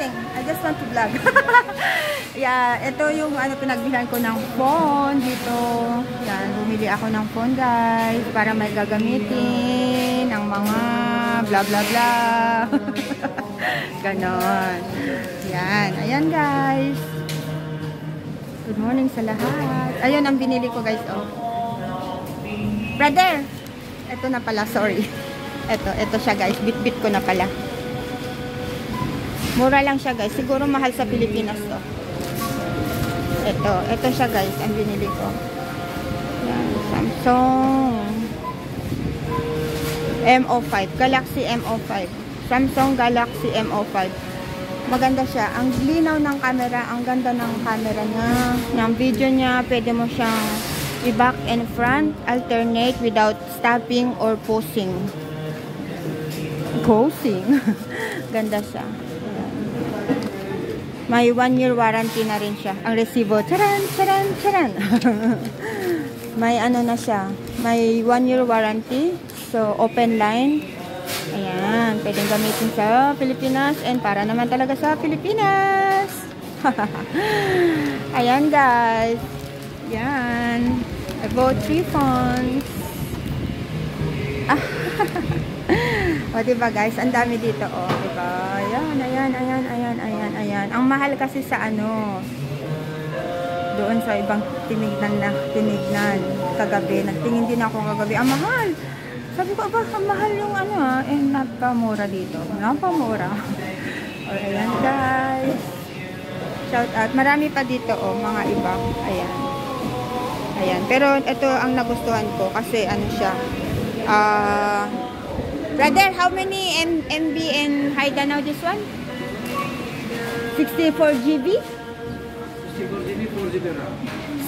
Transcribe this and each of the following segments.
nothing. I just want to vlog. Yeah, ito yung pinagbilhan ko ng phone dito. Yan, bumili ako ng phone guys para may gagamitin ng mga bla bla bla. Ganon. Yan, ayan guys. Good morning sa lahat. Ayun ang binili ko guys. Oh. Brother, ito na pala, sorry. Ito siya guys, bit-bit ko na pala. Mura lang siya guys, siguro mahal sa Pilipinas to. Ito siya guys, ang binili ko. Yan, Samsung M05, Galaxy M05. Samsung Galaxy M05. Maganda siya, ang linaw ng camera, ang ganda ng camera niya. Yung video niya, pwede mo siyang i-back and front, alternate without stopping or pausing. Ganda siya. May 1-year warranty na rin siya. Ang resibo, charan, charan, charan. May na siya. May 1-year warranty. So, open line. Ayan. Pwedeng gamitin sa Pilipinas. And para naman talaga sa Pilipinas. Ayan, guys. Yan. I bought 3 phones. O, diba guys? Ang dami dito, o. Diba? Ayan, ayan, ayan, ayan, ayan, ayan. Ang mahal kasi sa doon sa ibang tinignan kagabi. Nagtingin din ako kagabi. Ang mahal! Sabi ko, aba, ang mahal yung napamura dito. Napamura. O, ayan guys. Shout out. Marami pa dito, o, mga iba. Ayan. Ayan. Pero ito ang nagustuhan ko kasi siya. Brother, how many MB and high now this one? 64 GB?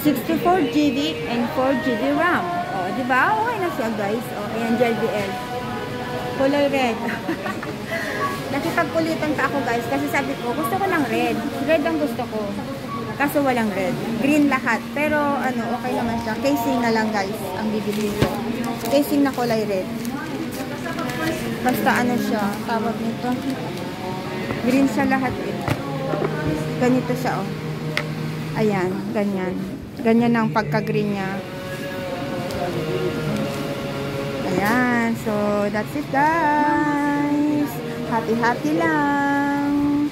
64 GB and 4 GB RAM. O, diba? Okay na siya, guys. O, ayan, JBL. Kulay red. Nakipagkulitan pa ako, guys, kasi sabi ko, gusto ko ng red. Red ang gusto ko. Kaso walang red. Green lahat. Pero, okay naman siya. Casing na lang, guys, ang bibili ko. Casing na kulay red. Basta siya, tawag nito. Green siya lahat eh. Ganito siya, oh. Ayan, ganyan. Ganyan ang pagka-green niya. Ayan, so that's it guys. Happy-happy lang.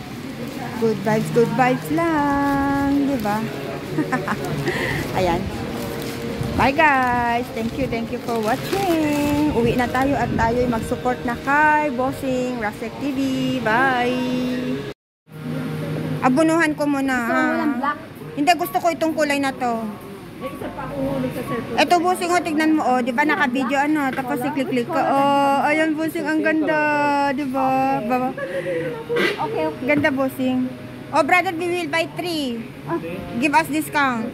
Good vibes lang. Diba? Ayan. Bye guys! Thank you for watching. Uwi na tayo at tayo'y mag-support na kay Bossing Rasek TV. Bye! Abunuhan ko muna. Hindi, gusto ko itong kulay na to. Ito Bossing, tignan mo, diba naka-video tapos i-click ko. Ayan Bossing, ang ganda. Diba? Okay. Ganda Bossing. Brother, we will buy 3. Give us discount.